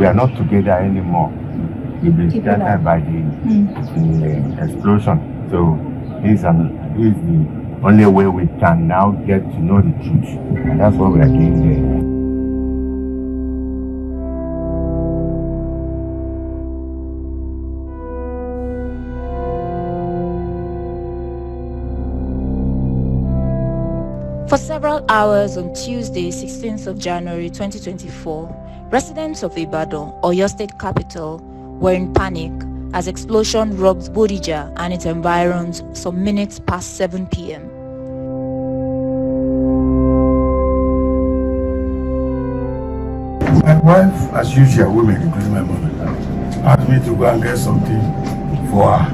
are not together anymore. We've been scattered by the explosion. So this is the only way we can now get to know the truth. And that's what we are doing there. For several hours on Tuesday, 16th of January 2024, residents of Ibadan, Oyo State capital, were in panic as explosion rocked Bodija and its environs some minutes past 7 p.m. My wife, as usual, women, including my mother, asked me to go and get something for her.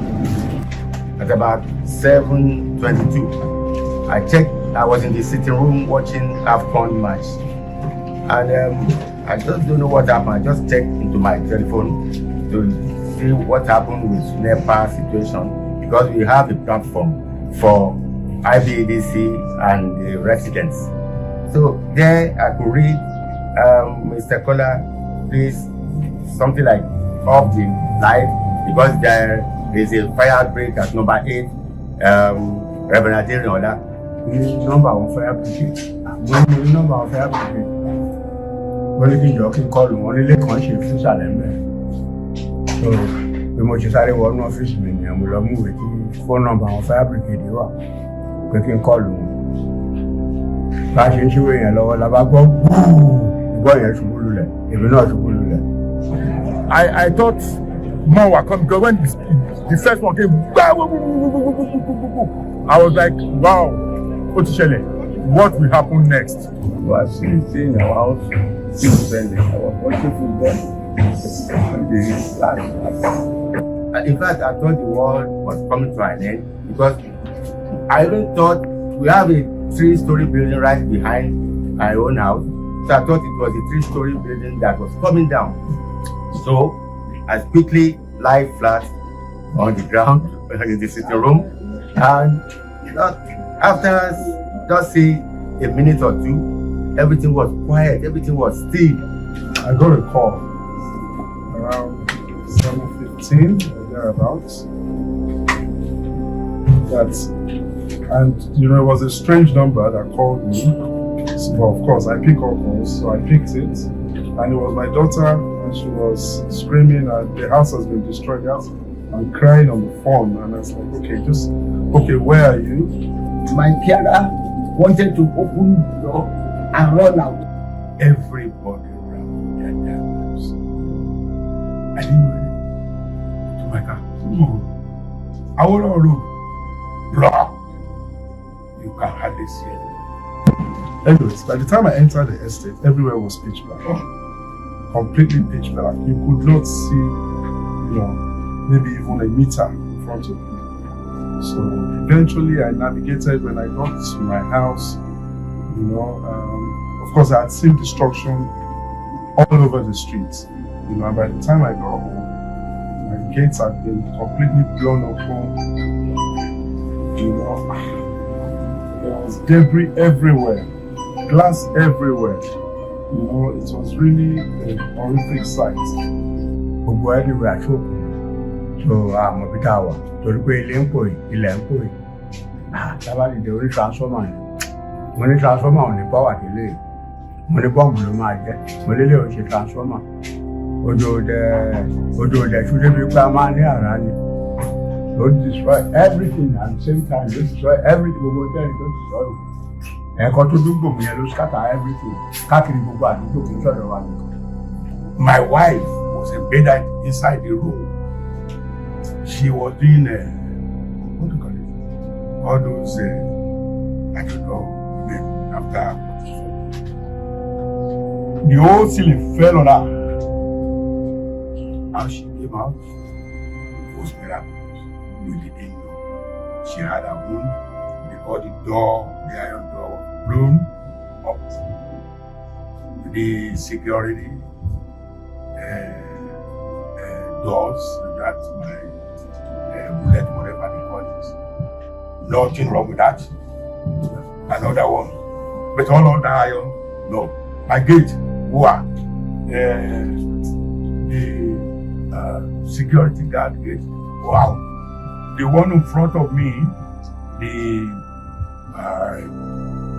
At about 7:22, I checked. I was in the sitting room watching AFCON match, and I just don't know what happened. I just checked into my telephone to see what happened with NEPA situation, because we have a platform for IBADC and the residents. So there I could read, Mr. Kola, please, something like off the light, because there is a fire break at number 8, Reverend Adenola. Number of fire brigade. Number of fire brigade. Wọ́n ní kí n jọ kí n kọlù wọn nílé kan ṣe fún ìsàlẹ̀ mẹ́. So bí mo ṣe sáré wọnú ọ́fíìsì mi nìyẹn, mo lọ mú ìwé tí fóònù nọ́mbà àwọn fire brigade wà pé kí n kọlù wọn. Bá a ṣe ń ṣíwé yẹn lọ́wọ́ la bá gbọ́ gbúù, ìgbọ́ yẹn ṣubú lulẹ̀, èmi náà ṣubú lulẹ̀. I thought more were coming, because when the first one came, I was like, wow, what will happen next? I was sitting in our house, I was watching football. In fact, I thought the world was coming to an end, because I even thought we have a 3-story building right behind my own house. So I thought it was a 3-story building that was coming down. So I quickly lie flat on the ground in the sitting room, and after just say a minute or two, everything was quiet, everything was still. I got a call around 7:15 or thereabouts. And it was a strange number that called me. So, well, of course, I pick up calls, so I picked it, and it was my daughter, and she was screaming, and the house has been destroyed. I'm crying on the phone, and I was like, okay, where are you? My carer wanted to open the door and run out. Everybody around their house. I didn't know anything. To my car. I went on road. Blah. You can hardly see anything. Anyways, by the time I entered the estate, everywhere was pitch black. Completely pitch black. You could not see, maybe even a meter in front of you. So eventually I navigated. When I got to my house, of course I had seen destruction all over the streets. And by the time I got home, my gates had been completely blown open. There was debris everywhere, glass everywhere. It was really a horrific sight. So I'm a bit hour. Torí pé ilé ń pò yìí, ilẹ̀ ń pò yìí. Tábà dìde orí transformer ni. Mo ní transformer ò ní power délé. Mo ní bọ́ọ̀mù ló máa jẹ́. Mo lélẹ̀ ò ṣe transformer. Ojú òde ṣúdé bí gbá máa ní àrá ni. Ó destroy everything at the same time. Ó destroy everything. Gbogbo tẹ́lẹ̀ tó destroy. Ẹ̀kọ́ tó dúgbò mi yẹn ló scatter everything. Káàkiri gbogbo àdúgbò kì í sọ̀dọ̀ wa nìkan. My wife was embedded inside the room. She was doing what do you call it? All those I don't know, after the whole ceiling fell on her. How she came out, it was miraculous. We didn't know. She had a wound because the iron door was blown up. The security doors that bullet, whatever they call it. Nothing wrong with that. Another one. But all of the iron, no. My gate, security guard gate. Wow. The one in front of me, the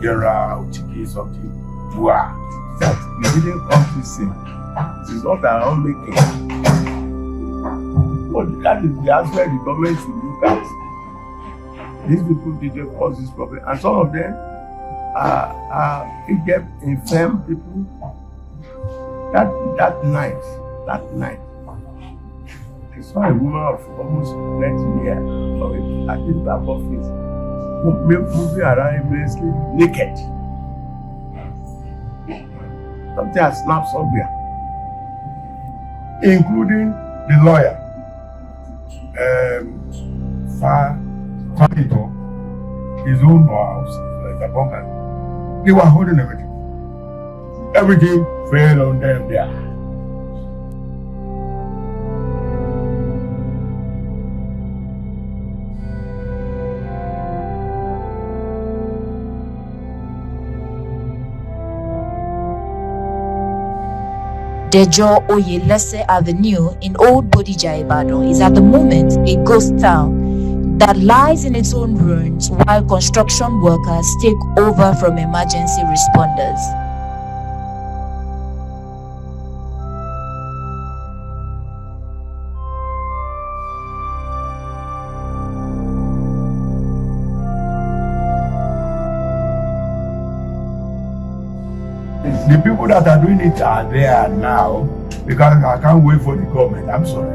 General Chiki something. Wow. That we didn't come to see. It's not our own making. But that is the aspect the government should look at. These people didn't cause this problem, and some of them are infirm people. That night, I saw a woman of almost 90 years at this back office moving around aimlessly naked. Something has snapped somewhere, including the lawyer, Farito, his own house, the bunker. They were holding everything. Everything fell on them there. Dejo Oyelese Avenue in Old Bodija, Ibadan is at the moment a ghost town that lies in its own ruins while construction workers take over from emergency responders. The people that are doing it are there now because I can't wait for the government. I'm sorry.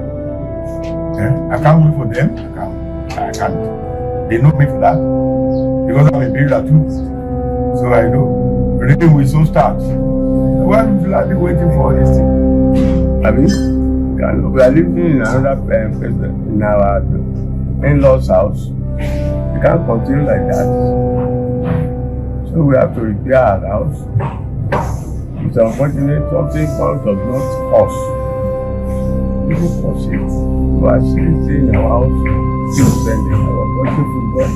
I can't wait for them. I can't. They know me for that because I'm a builder too. So I know. Rain will soon start. Why would you be waiting for this thing? I mean, we are living in another place in our in-laws' house. We can't continue like that. So we have to repair our house. It's unfortunate something comes of not us. People cause it. We are sitting in our house, still spending our watching football.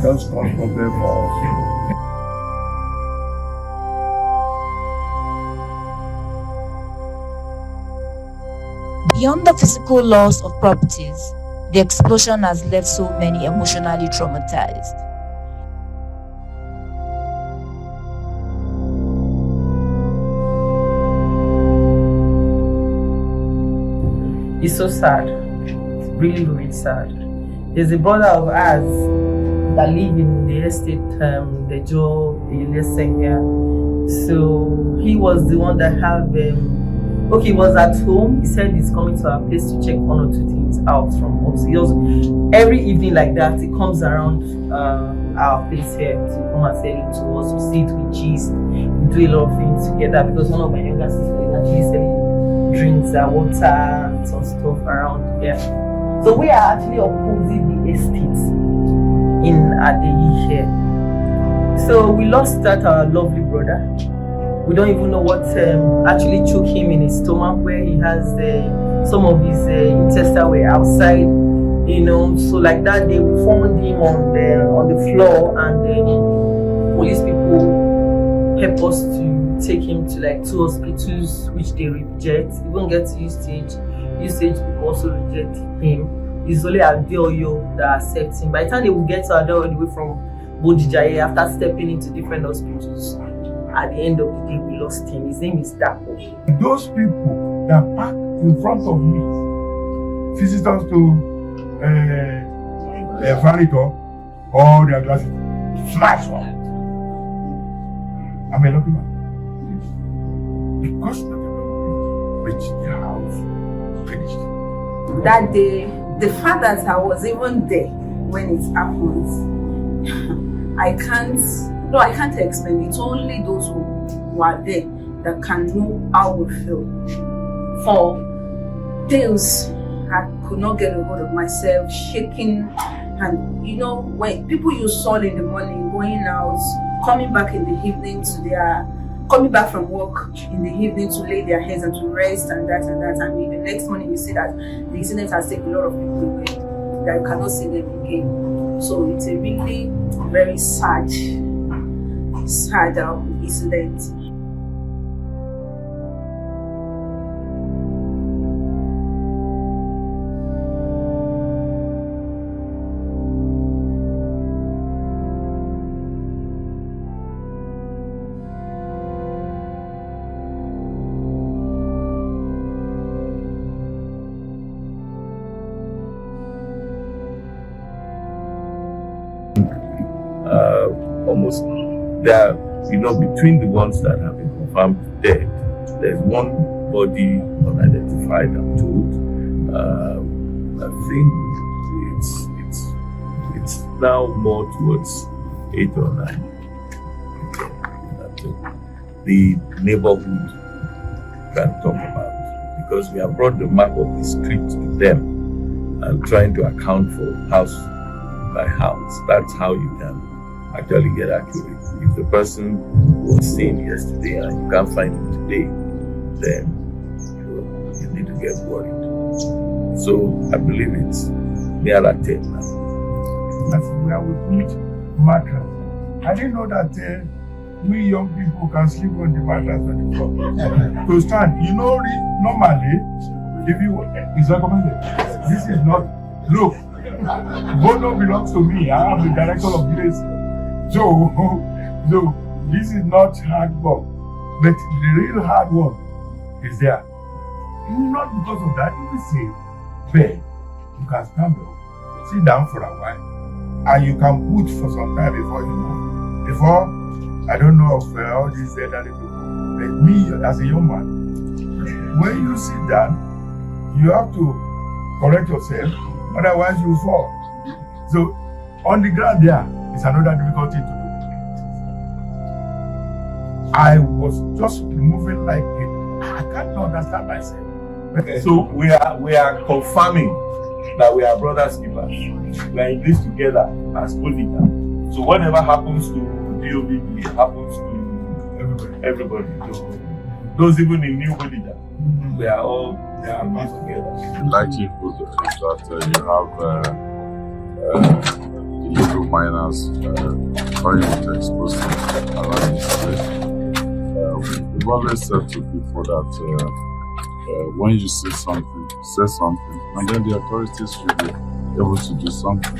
Just one problem for us. Beyond the physical loss of properties, the explosion has left so many emotionally traumatized. It's so sad, really, really sad. There's a brother of ours that live in the estate, the Joe here. So he was the one that have, he was at home. He said he's coming to our place to check one or two things out from us. He also, every evening like that, he comes around our place here to come and say hello to us, to sit, we gist, we do a lot of things together because one of my younger sisters is actually selling drinks, water, and some stuff around here. So we are actually opposing the estate in Adeyi here. So we lost our lovely brother. We don't even know what actually took him in his stomach, where he has some of his intestines were outside, So like that, they found him on the floor, and police people helped us to take him to like 2 hospitals, which they reject. Even get usage people also reject him. It's only Adeoyo that accepts him. By the time they will get to Adeoyo all the way from Bodija, after stepping into different hospitals, at the end of the day we lost him. His name is Dapo. Those people that park in front of me, visitors to Farito, all their glasses, smash one. I'm a lucky man. Because reached the house, finished. That day, the fact that I was even there when it happens, I can't explain. It's only those who are there that can know how we feel. For days, I could not get a hold of myself, shaking, and when people you saw in the morning going out, coming back in the evening coming back from work in the evening to lay their heads and to rest and that, and the next morning you see that the incident has taken a lot of people away, that you cannot see them again. So it's a really very sad incident. almost there. Between the ones that have been confirmed dead, there's one body unidentified. I'm told. I think it's now more towards 8 or 9. The neighborhood can talk about, because we have brought the map of the street to them and trying to account for house by house. That's how you can actually get accurate. If the person was seen yesterday and you can't find him today, then you need to get worried. So I believe it's nearer 10 now. That's where we put mattress. I didn't know that we young people can sleep on the mattress on the floor. To stand, normally, if you, it's recommended. This is not, look, Bono belongs to me. I am the director of Grace. So this is not hard work, but the real hard work is there. Not because of that, if you say, bed, you can stand up, sit down for a while, and you can put for some time before you move. Before, I don't know of all these elderly people, but me as a young man, when you sit down, you have to correct yourself, otherwise you fall. So on the ground there is another difficult thing to do. I was just moving like I can't understand myself. So we are confirming that we are brothers keepers. We are in this together as bodyguard. So whatever happens to DOB, it happens to everybody. So those even in new bodyguard, we are all in this together. The likelihood is that you have illegal miners trying to expose them around the state. We've always said to people that when you see something, say something, and then the authorities should be able to do something.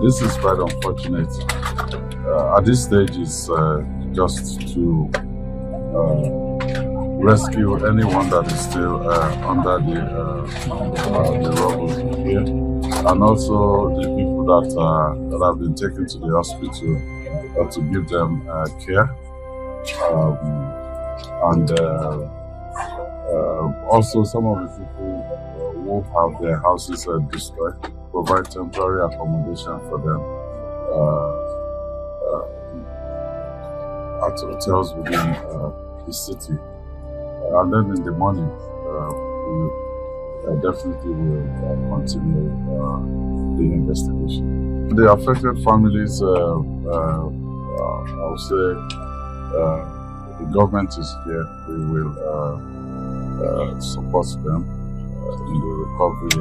This is quite unfortunate. At this stage, it's just to rescue anyone that is still under the rubble here, and also the people that have been taken to the hospital to give them care, and also some of the people who have their houses destroyed, provide temporary accommodation for them at hotels within the city. And then in the morning, we definitely will continue the investigation. The affected families, I would say, the government is here. We will support them in the recovery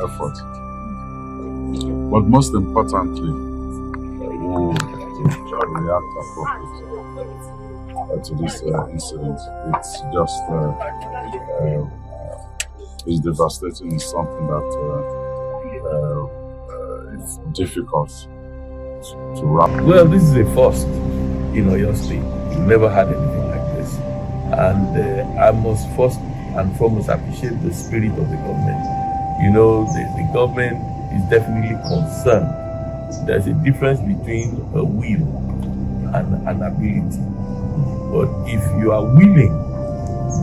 effort. But most importantly, we will react appropriately to this incident. It's just it's devastating. It's something that it's difficult to wrap. Well, this is a first in Oyo State. We've never had anything like this, and I must first and foremost appreciate the spirit of the government. The government is definitely concerned. There's a difference between a will and an ability. But if you are willing,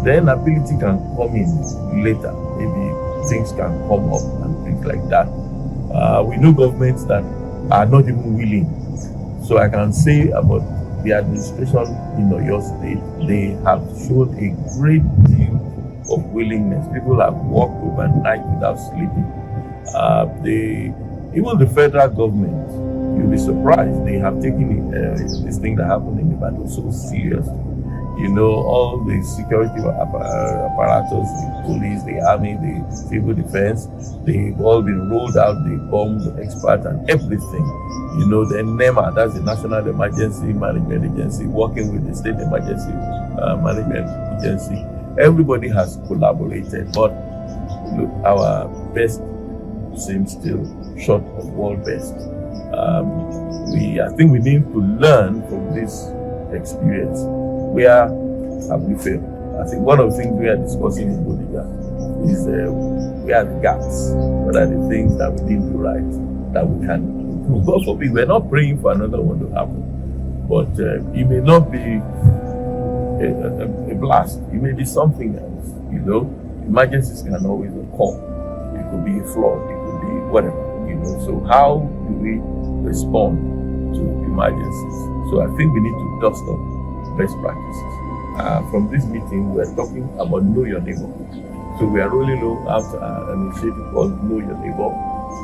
then ability can come in later. Maybe things can come up and things like that. We know governments that are not even willing. So I can say about the administration in Oyo State, they have shown a great deal of willingness. People have worked overnight without sleeping. Even the federal government, you'll be surprised, they have taken this thing that happened in Ibadan so seriously. All the security apparatus, the police, the army, the civil defense, they've all been rolled out, the bomb experts and everything. The NEMA, that's the National Emergency Management Agency, working with the State Emergency Management Agency. Everybody has collaborated, but look, our best seems still short of world best. I think we need to learn from this experience. Where have we failed? I think one of the things we are discussing in Bodija is where are the gaps? What are the things that we didn't do right that we can God forbid, we're not praying for another one to happen, but it may not be a blast. It may be something else. You know, emergencies can always occur. It could be a flood. It could be whatever. You know, so how do we respond to emergencies? So I think we need to dust up best practices. From this meeting, we're talking about know your neighbor. So we are rolling out an initiative called Know Your Neighbor.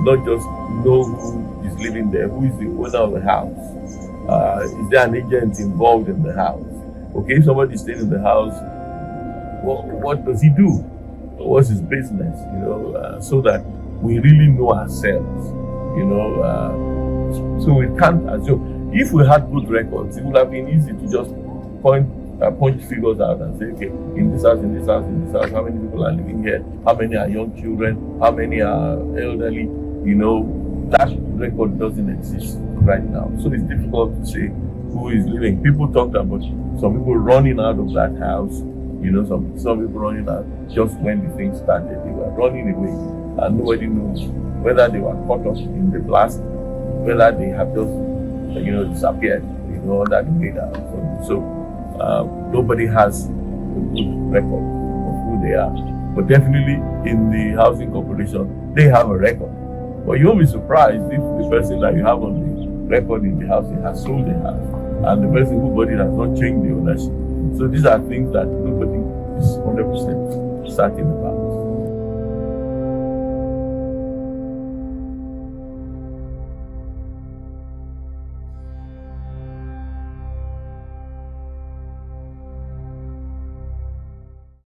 Not just know who is living there, who is the owner of the house. Is there an agent involved in the house? Okay, if somebody is staying in the house, what does he do? What's his business? You know, so that we really know ourselves. You know, so we can't assume. If we had good records, it would have been easy to just punch figures out and say, okay, in this house, in this house, in this house, how many people are living here? How many are young children? How many are elderly? You know, that record doesn't exist right now. So it's difficult to say who is living. People talked about some people running out of that house. You know, some people running out just when the thing started. They were running away, and nobody knows whether they were caught up in the blast, whether they have just, you know, disappeared, you know, under the radar. So nobody has a good record of who they are. But definitely in the housing corporation, they have a record. But you won't be surprised if the person that you have on the record in the housing has sold the house, and the person who bought it has not changed the ownership. So these are things that nobody is 100% certain about.